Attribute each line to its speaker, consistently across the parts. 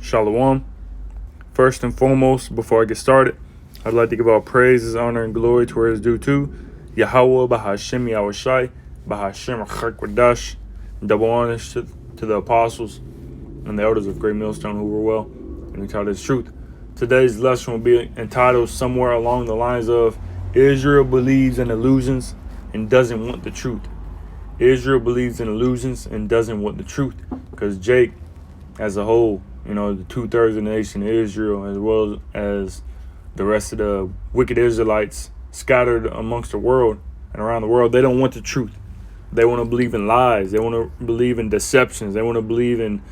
Speaker 1: Shalom. First and foremost, before I get started, I'd like to give all praises, honor, and glory to where it's due to Yahweh, Bahashem, Yahushai, Bahashem, Chakwadash. Double honors to the apostles and the elders of Great Millstone who were well and who taught His truth. Today's lesson will be entitled somewhere along the lines of Israel believes in illusions and doesn't want the truth. Israel believes in illusions and doesn't want the truth, because Jake, as a whole, the 2/3 of the nation of Israel, as well as the rest of the wicked Israelites scattered amongst the world and around the world, they don't want the truth. They want to believe in lies. They want to believe in deceptions. They want to believe in,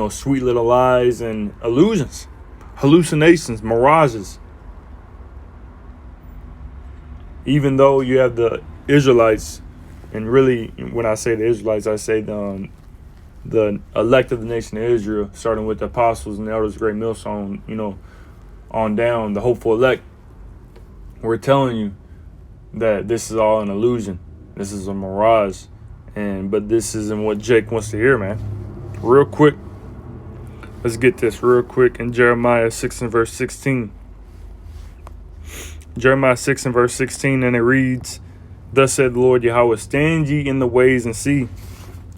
Speaker 1: sweet little lies and illusions, hallucinations, mirages. Even though you have the Israelites, and really, when I say the Israelites, I say the elect of the nation of Israel, starting with the apostles and the elders of Great Millstone, on down, the hopeful elect. We're telling you that this is all an illusion. This is a mirage. But this isn't what Jake wants to hear, man. Real quick. Let's get this real quick in Jeremiah 6 and verse 16. Jeremiah 6 and verse 16, and it reads, "Thus said the Lord Yahweh, stand ye in the ways and see,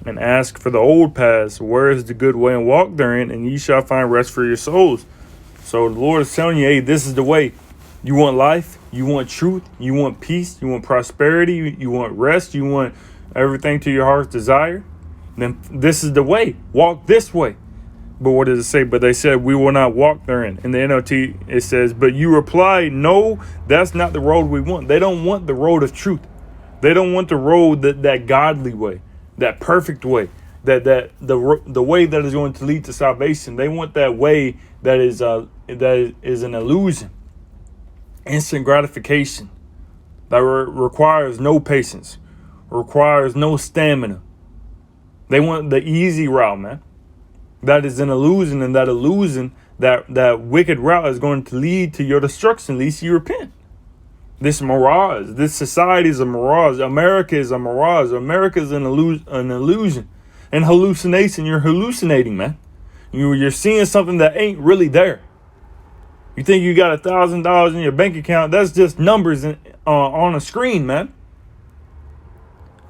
Speaker 1: and ask for the old paths, where is the good way, and walk therein, and ye shall find rest for your souls." So the Lord is telling you, hey, this is the way. You want life, you want truth, you want peace, you want prosperity, you want rest, you want everything to your heart's desire, then this is the way. Walk this way. But what does it say? But they said, we will not walk therein. In the NLT, it says, but you reply, no, that's not the road we want. They don't want the road of truth. They don't want the road that godly way, that perfect way, the way that is going to lead to salvation. They want that way that is an illusion, instant gratification, that requires no patience, requires no stamina. They want the easy route, man. That is an illusion, and that illusion, that wicked route is going to lead to your destruction, least you repent. This mirage, this society is a mirage. America is a mirage. America is an illusion, and hallucination. You're hallucinating, man. You're seeing something that ain't really there. You think you got $1,000 in your bank account? That's just numbers on a screen, man.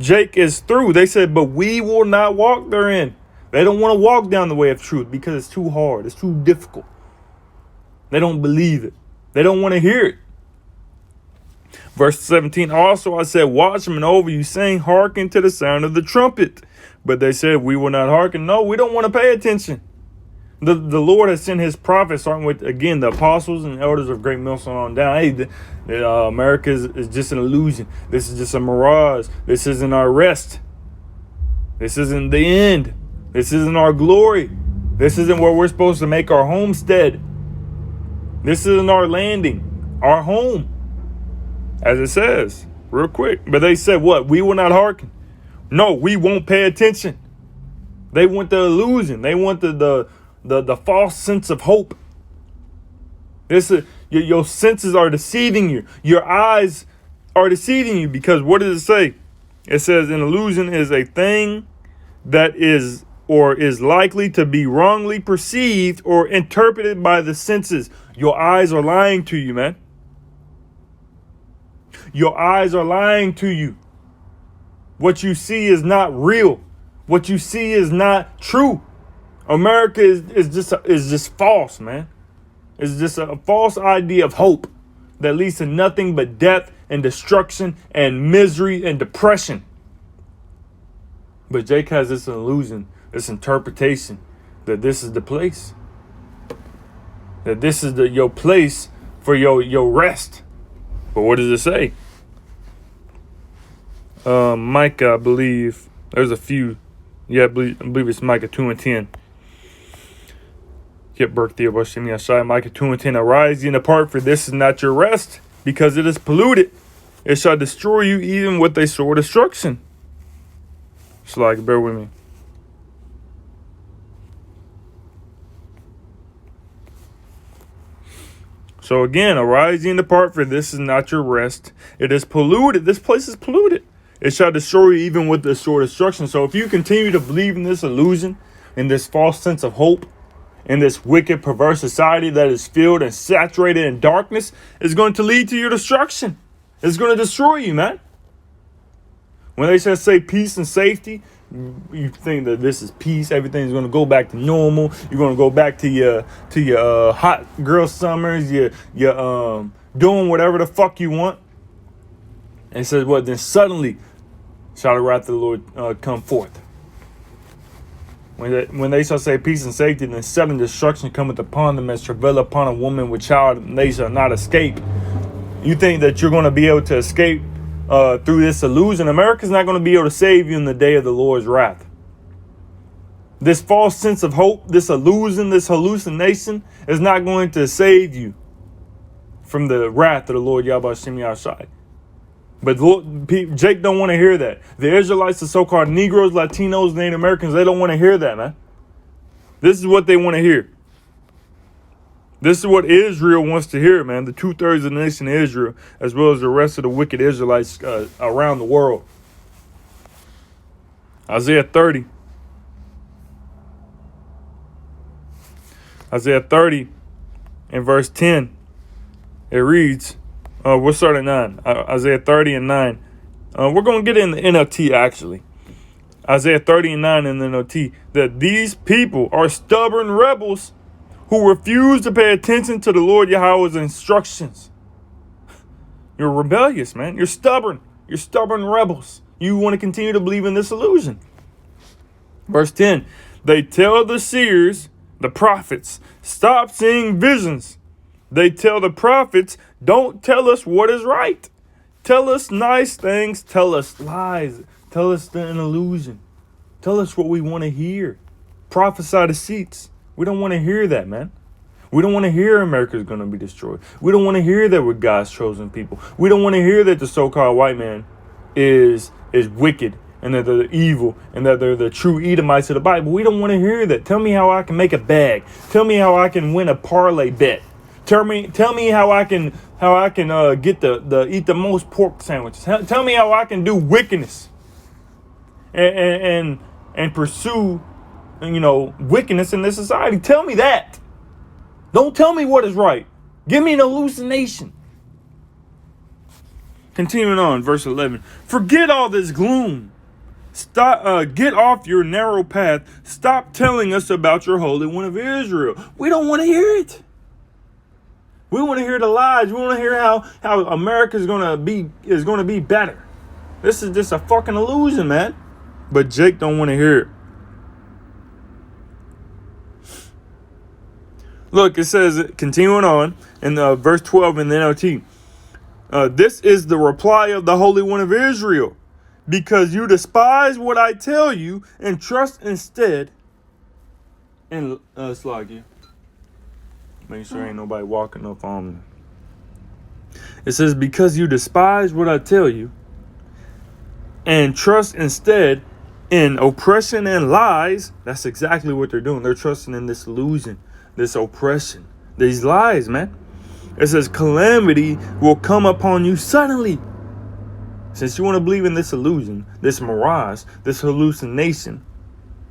Speaker 1: Jake is through. They said, but we will not walk therein. They don't want to walk down the way of truth because it's too hard. It's too difficult. They don't believe it. They don't want to hear it. Verse 17, also I said, watchmen over you, saying, hearken to the sound of the trumpet. But they said, we will not hearken. No, we don't want to pay attention. The Lord has sent His prophets, starting with, again, the apostles and elders of Great Millstone on down. Hey, America is just an illusion. This is just a mirage. This isn't our rest. This isn't the end. This isn't our glory. This isn't where we're supposed to make our homestead. This isn't our landing, our home, as it says, real quick. But they said, what? We will not hearken. No, we won't pay attention. They want the illusion. They want the false sense of hope. Your senses are deceiving you. Your eyes are deceiving you, because what does it say? It says an illusion is a thing that is or is likely to be wrongly perceived or interpreted by the senses. Your eyes are lying to you, man. Your eyes are lying to you. What you see is not real. What you see is not true. America is just false, man. It's just a false idea of hope that leads to nothing but death and destruction and misery and depression. But Jake has this illusion, this interpretation that this is the place, that this is your place for your rest. But what does it say? Micah, I believe. There's a few. Yeah, I believe it's Micah 2 and 10. Yep, Micah 2 and 10. Arise ye and depart, for this is not your rest, because it is polluted. It shall destroy you even with a sore destruction. It's like, bear with me. So again, arise ye and depart, for this is not your rest. It is polluted. This place is polluted. It shall destroy you even with the sore destruction. So if you continue to believe in this illusion, in this false sense of hope, in this wicked, perverse society that is filled and saturated in darkness is going to lead to your destruction. It's going to destroy you, man. When they just say peace and safety, you think that this is peace. Everything's going to go back to normal. You're going to go back to your hot girl summers. Your doing whatever the fuck you want. And it says what? Then suddenly shall the wrath of the Lord come forth. When they shall say peace and safety, then sudden destruction cometh upon them as travail upon a woman with child, and they shall not escape. You think that you're going to be able to escape through this illusion? America's not going to be able to save you in the day of the Lord's wrath. This false sense of hope, this illusion, this hallucination is not going to save you from the wrath of the Lord Yahweh Shem Yahshai. But Jake don't want to hear that. The Israelites, the so-called Negroes, Latinos, Native Americans, they don't want to hear that, man. This is what they want to hear. This is what Israel wants to hear, man. The 2/3 of the nation of Israel, as well as the rest of the wicked Israelites around the world. Isaiah 30. Isaiah 30 and verse 10. It reads, we'll start at 9. Isaiah 30 and 9. We're going to get in the NLT, actually. Isaiah 30 and 9 in the NLT. That these people are stubborn rebels who refuse to pay attention to the Lord Yahweh's instructions. You're rebellious, man. You're stubborn. You're stubborn rebels. You want to continue to believe in this illusion. Verse 10. They tell the seers, the prophets, stop seeing visions. They tell the prophets, don't tell us what is right. Tell us nice things. Tell us lies. Tell us an illusion. Tell us what we want to hear. Prophesy deceits. We don't want to hear that, man. We don't want to hear America's going to be destroyed. We don't want to hear that we're God's chosen people. We don't want to hear that the so-called white man is wicked and that they're evil and that they're the true Edomites of the Bible. We don't want to hear that. Tell me how I can make a bag. Tell me how I can win a parlay bet. Tell me how I can get eat the most pork sandwiches. Tell me how I can do wickedness and pursue wickedness in this society. Tell me that. Don't tell me what is right. Give me an hallucination. Continuing on, verse 11. Forget all this gloom. Stop. Get off your narrow path. Stop telling us about your Holy One of Israel. We don't want to hear it. We want to hear the lies. We want to hear how America is gonna be better. This is just a fucking illusion, man. But Jake don't want to hear it. Look, it says, continuing on in verse 12 in the NLT. This is the reply of the Holy One of Israel. Because you despise what I tell you and trust instead in Slagia. Make sure ain't nobody walking up on me. It says, because you despise what I tell you and trust instead in oppression and lies. That's exactly what they're doing. They're trusting in this illusion, this oppression, these lies, man. It says calamity will come upon you suddenly. Since you want to believe in this illusion, this mirage, this hallucination,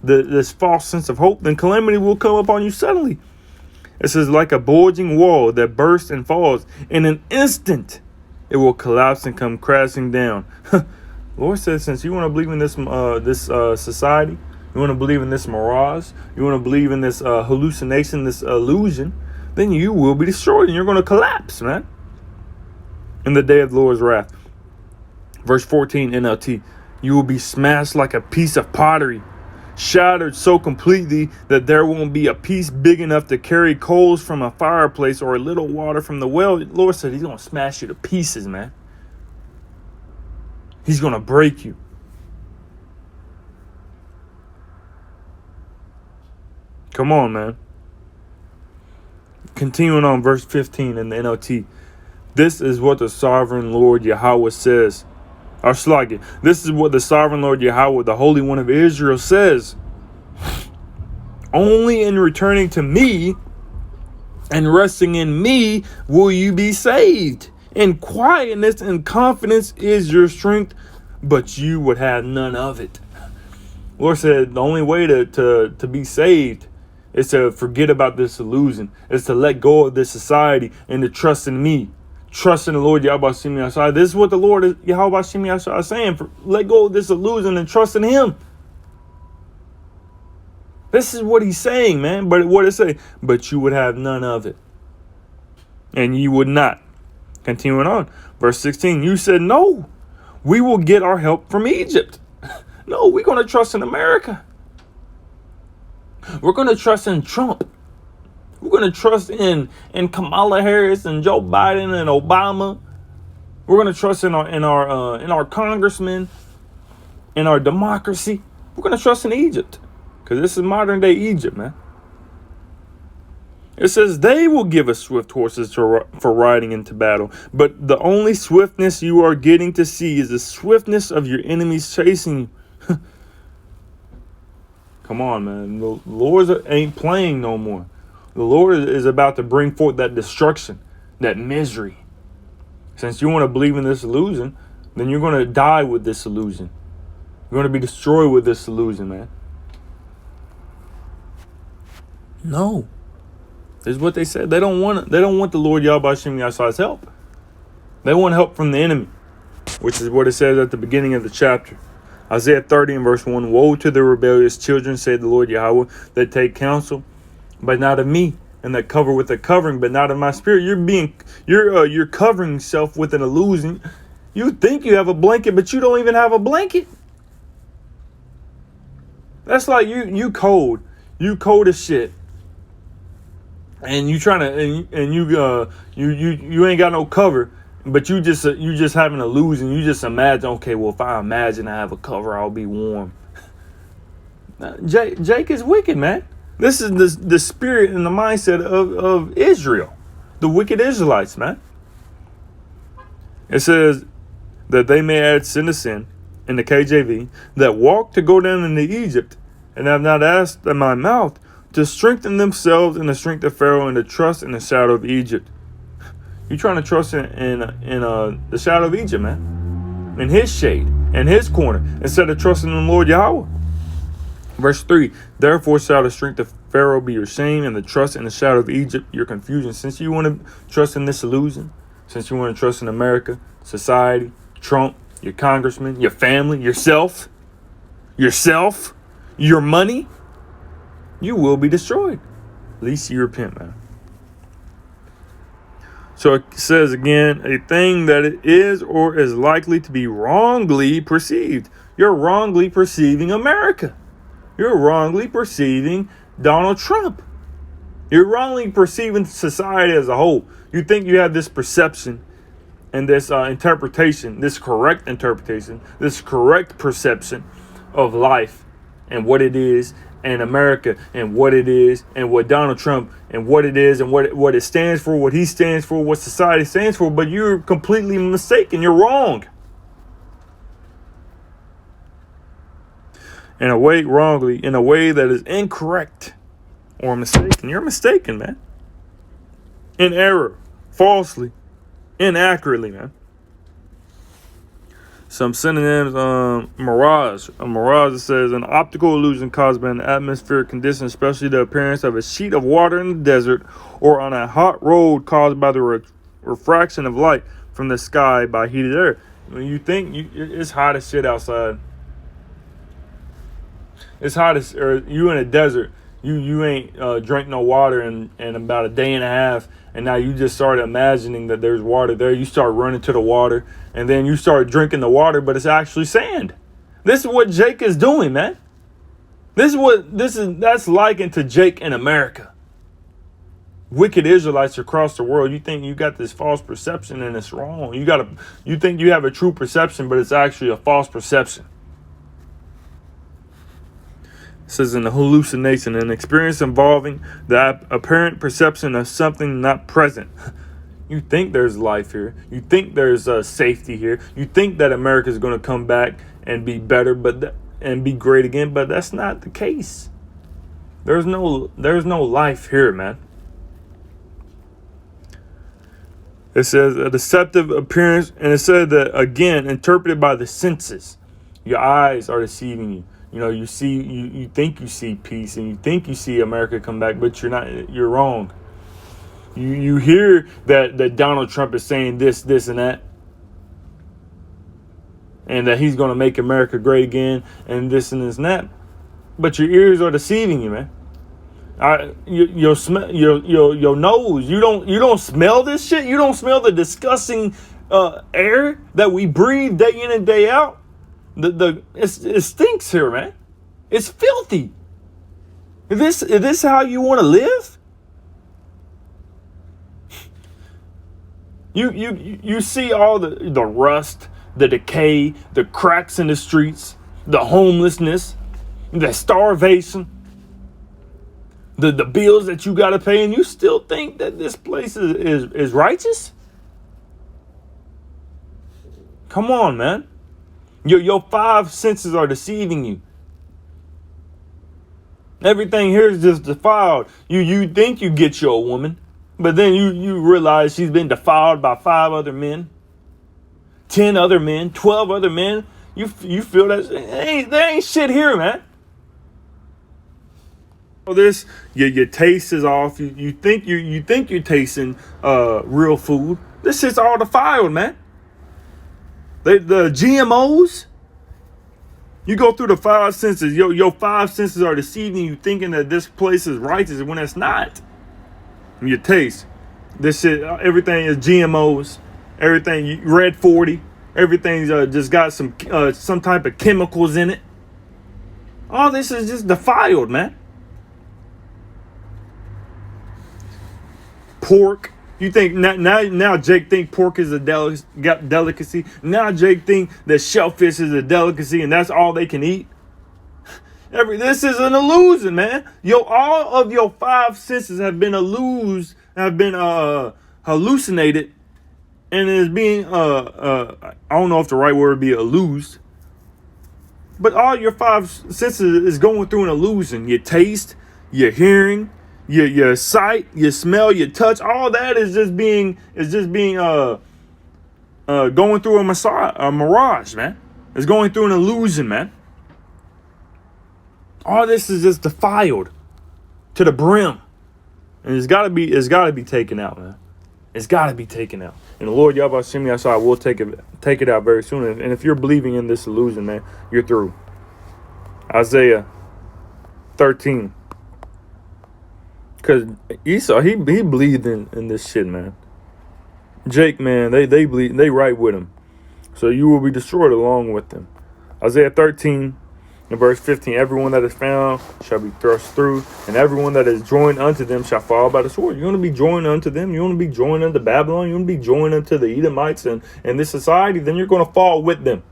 Speaker 1: this false sense of hope, then calamity will come upon you suddenly. It says, like a bulging wall that bursts and falls. In an instant, it will collapse and come crashing down. Lord says, since you want to believe in this society, you want to believe in this mirage, you want to believe in this hallucination, this illusion, then you will be destroyed and you're going to collapse, man. In the day of the Lord's wrath. Verse 14, NLT. You will be smashed like a piece of pottery. Shattered so completely that there won't be a piece big enough to carry coals from a fireplace or a little water from the well. Lord said he's going to smash you to pieces, man. He's going to break you. Come on, man. Continuing on verse 15 in the NLT. This is what the sovereign Lord Yahweh says. This is what the sovereign Lord Yahweh, the Holy One of Israel, says. Only in returning to me and resting in me will you be saved. In quietness and confidence is your strength, but you would have none of it. Lord said the only way to be saved It's to forget about this illusion. It's to let go of this society and to trust in me. Trust in the Lord Yahweh Shem Yahshua. This is what the Lord Yahweh Shem Yahshua is saying. Let go of this illusion and trust in him. This is what he's saying, man. But what it say? But you would have none of it. And you would not. Continuing on. Verse 16. You said, no, we will get our help from Egypt. No, we're going to trust in America. We're going to trust in Trump. We're going to trust in Kamala Harris and Joe Biden and Obama. We're going to trust in our congressmen, in our democracy. We're going to trust in Egypt, because this is modern day Egypt, man. It says they will give us swift horses for riding into battle, but the only swiftness you are getting to see is the swiftness of your enemies chasing you. Come on, man. The Lord ain't playing no more. The Lord is about to bring forth that destruction, that misery. Since you want to believe in this illusion, then you're going to die with this illusion. You're going to be destroyed with this illusion, man. No. This is what they said. They don't want the Lord Yahweh Shem Yahshua's help. They want help from the enemy, which is what it says at the beginning of the chapter. Isaiah 30 and verse 1, woe to the rebellious children, said the Lord Yahweh, that take counsel, but not of me, and that cover with a covering, but not of my spirit. You're covering yourself with an illusion. You think you have a blanket, but you don't even have a blanket. That's like you cold. You cold as shit. And you trying to and you ain't got no cover. But you just having an illusion. You just imagine, okay, well, if I imagine I have a cover, I'll be warm. Jake is wicked, man. This is the spirit and the mindset of Israel, the wicked Israelites, man. It says that they may add sin to sin, in the KJV, that walk to go down into Egypt, and have not asked at my mouth to strengthen themselves in the strength of Pharaoh and to trust in the shadow of Egypt. You're trying to trust in the shadow of Egypt, man. In his shade, in his corner, instead of trusting in the Lord Yahweh. Verse 3, therefore shall the strength of Pharaoh be your shame, and the trust in the shadow of Egypt your confusion. Since you want to trust in this illusion, since you want to trust in America, society, Trump, your congressman, your family, yourself, your money, you will be destroyed. At least you repent, man. So it says again, a thing that it is or is likely to be wrongly perceived. You're wrongly perceiving America. You're wrongly perceiving Donald Trump. You're wrongly perceiving society as a whole. You think you have this perception and this interpretation, this correct interpretation, this correct perception of life and what it is, and America and what it is, and what Donald Trump and what it is, and what it stands for, what he stands for, what society stands for, but you're completely mistaken. You're wrong. In a way, wrongly, in a way that is incorrect or mistaken. You're mistaken, man. In error, falsely, inaccurately, man. Some synonyms, mirage. A mirage, says, an optical illusion caused by an atmospheric condition, especially the appearance of a sheet of water in the desert or on a hot road caused by the refraction of light from the sky by heated air. When you think it's hot as shit outside. It's hot as, or you in a desert, you ain't drank no water in about a day and a half, and now you just start imagining that there's water there. You start running to the water, and then you start drinking the water, but it's actually sand. This is what Jake is doing, man. That's likened to Jake in America. Wicked Israelites across the world. You think you got this false perception, and it's wrong. You think you have a true perception, but it's actually a false perception. It says an hallucination, an experience involving the apparent perception of something not present. You think there's life here. You think there's safety here. You think that America is going to come back and be better, and be great again, but that's not the case. There's no life here, man. It says a deceptive appearance, and it said that, again, interpreted by the senses. Your eyes are deceiving you. You see, you think you see peace and you think you see America come back, but you're not. You're wrong. You hear that Donald Trump is saying this, and that, and that he's going to make America great again, and this and this and that. But your ears are deceiving you, man. Your nose. You don't smell this shit. You don't smell the disgusting air that we breathe day in and day out. It stinks here, man. It's filthy. Is this how you want to live? You see all the rust, the decay, the cracks in the streets, the homelessness, the starvation, the bills that you got to pay, and you still think that this place is righteous? Come on, man. Your five senses are deceiving you. Everything here is just defiled. You think you get your woman, but then you realize she's been defiled by 5 other men, 10 other men, 12 other men. You feel that there ain't shit here, man. This your taste is off. You think you're tasting real food. This shit's all defiled, man. The GMOs. You go through the 5 senses. Your 5 senses are deceiving you, thinking that this place is righteous when it's not. Your taste. This shit. Everything is GMOs. Everything red 40. Everything's just got some type of chemicals in it. All this is just defiled, man. Pork. You think now Jake think pork is a delicacy. Now Jake think that shellfish is a delicacy and that's all they can eat. This is an illusion, man. All of your 5 senses have been hallucinated, and is being I don't know if the right word would be illused, but all your 5 senses is going through an illusion. Your taste, your hearing, your sight, your smell, your touch, all that is just being going through a mirage, man. It's going through an illusion, man. All this is just defiled to the brim, and it's gotta be taken out, man. It's gotta be taken out. And the Lord Yahweh Shem Yahshua will take it out very soon. And if you're believing in this illusion, man, you're through. Isaiah 13. Because Esau, he believed in this shit, man. Jake, man, they believe, they right with him. So you will be destroyed along with them. Isaiah 13 and verse 15. Everyone that is found shall be thrust through, and everyone that is joined unto them shall fall by the sword. You're going to be joined unto them. You're going to be joined unto Babylon. You're going to be joined unto the Edomites and this society. Then you're going to fall with them.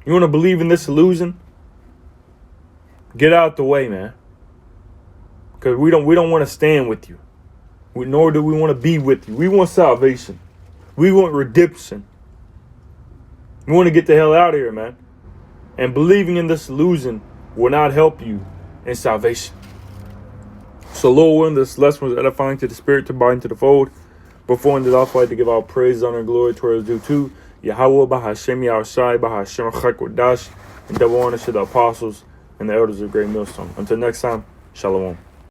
Speaker 1: You want to believe in this illusion? Get out the way, man. Because we don't want to stand with you. Nor do we want to be with you. We want salvation. We want redemption. We want to get the hell out of here, man. And believing in this illusion will not help you in salvation. So, Lord willing, this lesson was edifying to the spirit, to bind to the fold. Before ended off, I'd like to give all praise, honor, and glory towards due to Yahweh, Bahashem Yahushai, Bahashem Chakodash, and double honor to the apostles and the elders of Great Millstone. Until next time, Shalom.